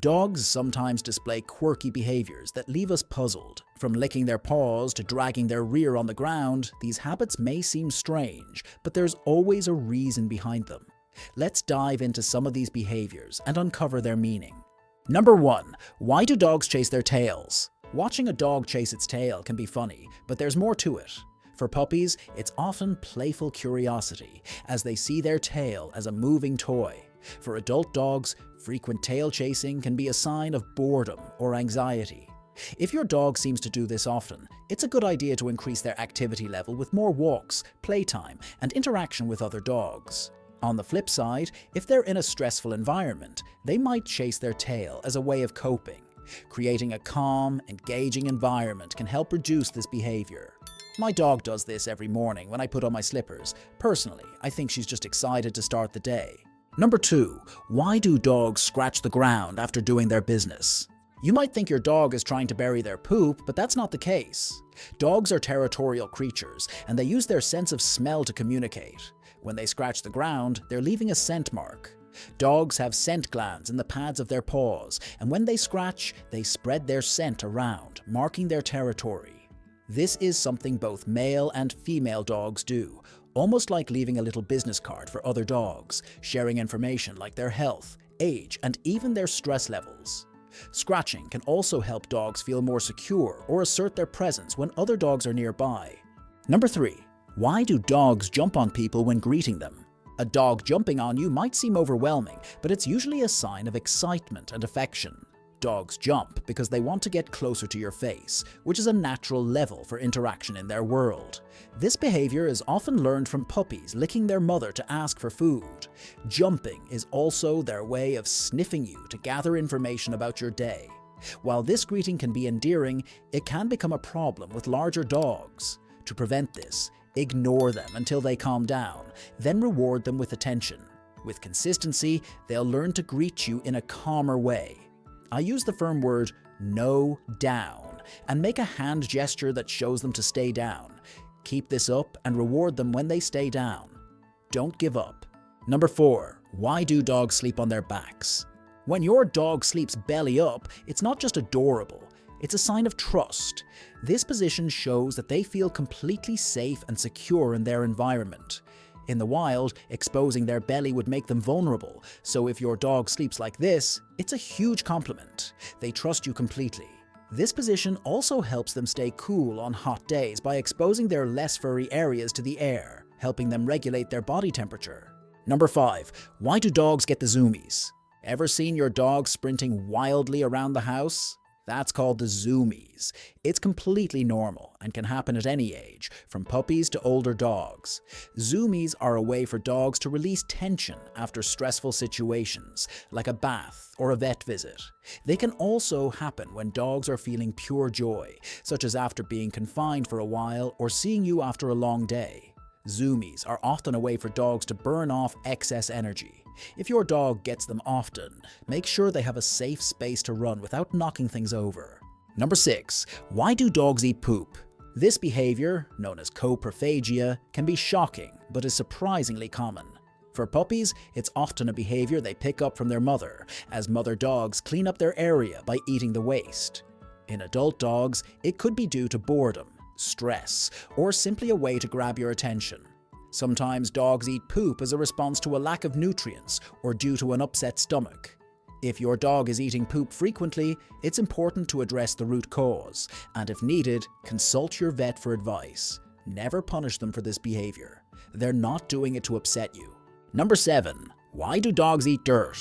Dogs sometimes display quirky behaviors that leave us puzzled. From licking their paws to dragging their rear on the ground, these habits may seem strange, but there's always a reason behind them. Let's dive into some of these behaviors and uncover their meaning. Number 1. Why do dogs chase their tails? Watching a dog chase its tail can be funny, but there's more to it. For puppies, it's often playful curiosity, as they see their tail as a moving toy. For adult dogs, frequent tail chasing can be a sign of boredom or anxiety. If your dog seems to do this often, it's a good idea to increase their activity level with more walks, playtime, and interaction with other dogs. On the flip side, if they're in a stressful environment, they might chase their tail as a way of coping. Creating a calm, engaging environment can help reduce this behavior. My dog does this every morning when I put on my slippers. Personally, I think she's just excited to start the day. Number 2. Why do dogs scratch the ground after doing their business? You might think your dog is trying to bury their poop, but that's not the case. Dogs are territorial creatures, and they use their sense of smell to communicate. When they scratch the ground, they're leaving a scent mark. Dogs have scent glands in the pads of their paws, and when they scratch, they spread their scent around, marking their territory. This is something both male and female dogs do, almost like leaving a little business card for other dogs, sharing information like their health, age, and even their stress levels. Scratching can also help dogs feel more secure or assert their presence when other dogs are nearby. Number 3. Why do dogs jump on people when greeting them? A dog jumping on you might seem overwhelming, but it's usually a sign of excitement and affection. Dogs jump because they want to get closer to your face, which is a natural level for interaction in their world. This behavior is often learned from puppies licking their mother to ask for food. Jumping is also their way of sniffing you to gather information about your day. While this greeting can be endearing, it can become a problem with larger dogs. To prevent this, ignore them until they calm down, then reward them with attention. With consistency, they'll learn to greet you in a calmer way. I use the firm word "no down" and make a hand gesture that shows them to stay down. Keep this up and reward them when they stay down. Don't give up. Number 4. Why do dogs sleep on their backs? When your dog sleeps belly up, it's not just adorable. It's a sign of trust. This position shows that they feel completely safe and secure in their environment. In the wild, exposing their belly would make them vulnerable, so if your dog sleeps like this, it's a huge compliment. They trust you completely. This position also helps them stay cool on hot days by exposing their less furry areas to the air, helping them regulate their body temperature. Number 5. Why do dogs get the zoomies? Ever seen your dog sprinting wildly around the house? That's called the zoomies. It's completely normal and can happen at any age, from puppies to older dogs. Zoomies are a way for dogs to release tension after stressful situations, like a bath or a vet visit. They can also happen when dogs are feeling pure joy, such as after being confined for a while or seeing you after a long day. Zoomies are often a way for dogs to burn off excess energy. If your dog gets them often, make sure they have a safe space to run without knocking things over. Number 6. Why do dogs eat poop? This behavior, known as coprophagia, can be shocking, but is surprisingly common. For puppies, it's often a behavior they pick up from their mother, as mother dogs clean up their area by eating the waste. In adult dogs, it could be due to boredom, stress, or simply a way to grab your attention. Sometimes dogs eat poop as a response to a lack of nutrients or due to an upset stomach. If your dog is eating poop frequently, it's important to address the root cause, and if needed, consult your vet for advice. Never punish them for this behavior. They're not doing it to upset you. Number 7. Why do dogs eat dirt?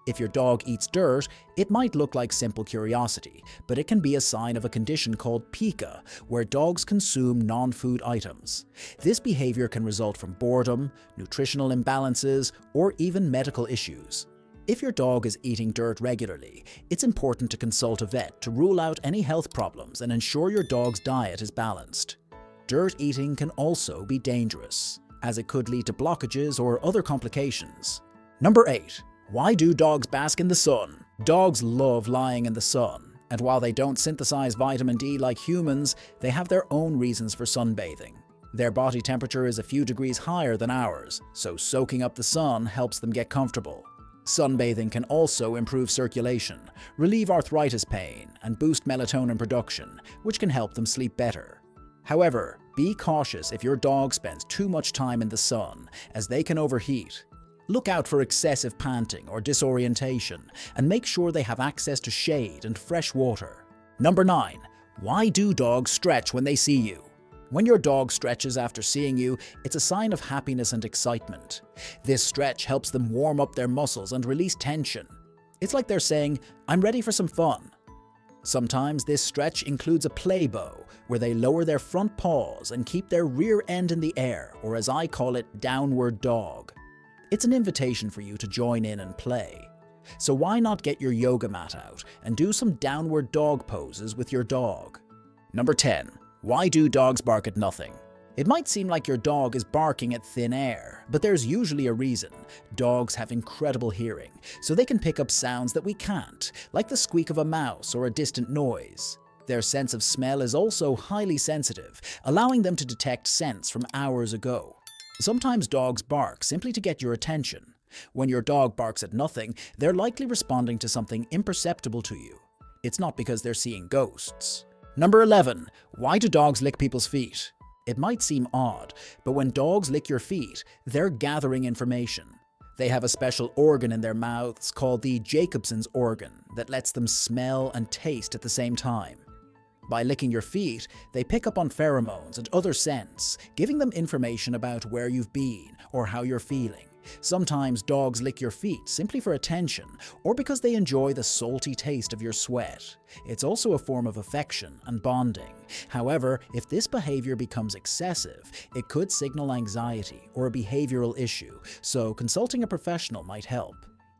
If your dog eats dirt, it might look like simple curiosity, but it can be a sign of a condition called pica, where dogs consume non-food items. This behavior can result from boredom, nutritional imbalances, or even medical issues. If your dog is eating dirt regularly, it's important to consult a vet to rule out any health problems and ensure your dog's diet is balanced. Dirt eating can also be dangerous, as it could lead to blockages or other complications. Number 8. Why do dogs bask in the sun? Dogs love lying in the sun, and while they don't synthesize vitamin D like humans, they have their own reasons for sunbathing. Their body temperature is a few degrees higher than ours, so soaking up the sun helps them get comfortable. Sunbathing can also improve circulation, relieve arthritis pain, and boost melatonin production, which can help them sleep better. However, be cautious if your dog spends too much time in the sun, as they can overheat. Look out for excessive panting or disorientation, and make sure they have access to shade and fresh water. Number 9. Why do dogs stretch when they see you? When your dog stretches after seeing you, it's a sign of happiness and excitement. This stretch helps them warm up their muscles and release tension. It's like they're saying, "I'm ready for some fun." Sometimes this stretch includes a play bow, where they lower their front paws and keep their rear end in the air, or as I call it, downward dog. It's an invitation for you to join in and play. So why not get your yoga mat out and do some downward dog poses with your dog? Number 10. Why do dogs bark at nothing? It might seem like your dog is barking at thin air, but there's usually a reason. Dogs have incredible hearing, so they can pick up sounds that we can't, like the squeak of a mouse or a distant noise. Their sense of smell is also highly sensitive, allowing them to detect scents from hours ago. Sometimes dogs bark simply to get your attention. When your dog barks at nothing, they're likely responding to something imperceptible to you. It's not because they're seeing ghosts. Number 11. Why do dogs lick people's feet? It might seem odd, but when dogs lick your feet, they're gathering information. They have a special organ in their mouths called the Jacobson's organ that lets them smell and taste at the same time. By licking your feet, they pick up on pheromones and other scents, giving them information about where you've been or how you're feeling. Sometimes dogs lick your feet simply for attention or because they enjoy the salty taste of your sweat. It's also a form of affection and bonding. However, if this behavior becomes excessive, it could signal anxiety or a behavioral issue, so consulting a professional might help.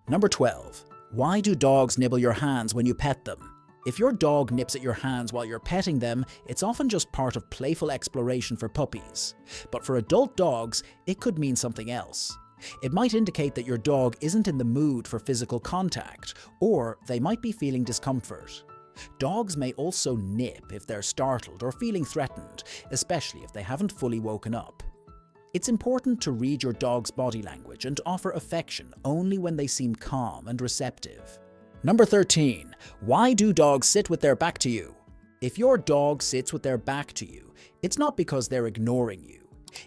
Number 12. Why do dogs nibble your hands when you pet them? If your dog nips at your hands while you're petting them, it's often just part of playful exploration for puppies. But for adult dogs, it could mean something else. It might indicate that your dog isn't in the mood for physical contact, or they might be feeling discomfort. Dogs may also nip if they're startled or feeling threatened, especially if they haven't fully woken up. It's important to read your dog's body language and offer affection only when they seem calm and receptive. Number 13. Why do dogs sit with their back to you? If your dog sits with their back to you, it's not because they're ignoring you.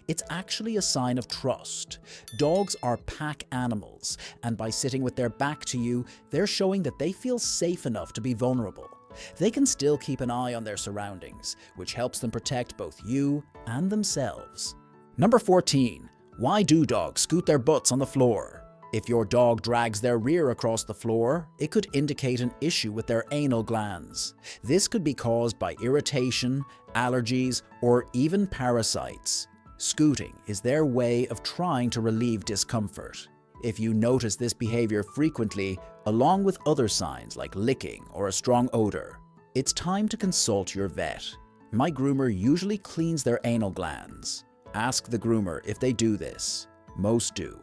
It's actually a sign of trust. Dogs are pack animals, and by sitting with their back to you, they're showing that they feel safe enough to be vulnerable. They can still keep an eye on their surroundings, which helps them protect both you and themselves. Number 14. Why do dogs scoot their butts on the floor? If your dog drags their rear across the floor, it could indicate an issue with their anal glands. This could be caused by irritation, allergies, or even parasites. Scooting is their way of trying to relieve discomfort. If you notice this behavior frequently, along with other signs like licking or a strong odor, it's time to consult your vet. My groomer usually cleans their anal glands. Ask the groomer if they do this. Most do.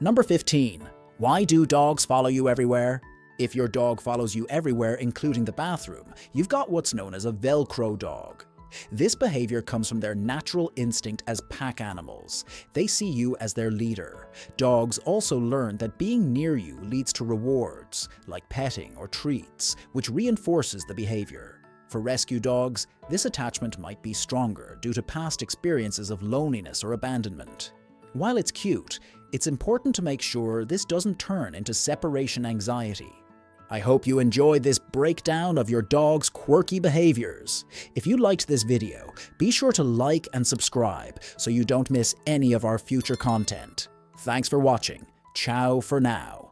Number 15. Why do dogs follow you everywhere? If your dog follows you everywhere, including the bathroom, you've got what's known as a Velcro dog. This behavior comes from their natural instinct as pack animals. They see you as their leader. Dogs also learn that being near you leads to rewards, like petting or treats, which reinforces the behavior. For rescue dogs, this attachment might be stronger due to past experiences of loneliness or abandonment. While it's cute, it's important to make sure this doesn't turn into separation anxiety. I hope you enjoyed this breakdown of your dog's quirky behaviors. If you liked this video, be sure to like and subscribe so you don't miss any of our future content. Thanks for watching. Ciao for now.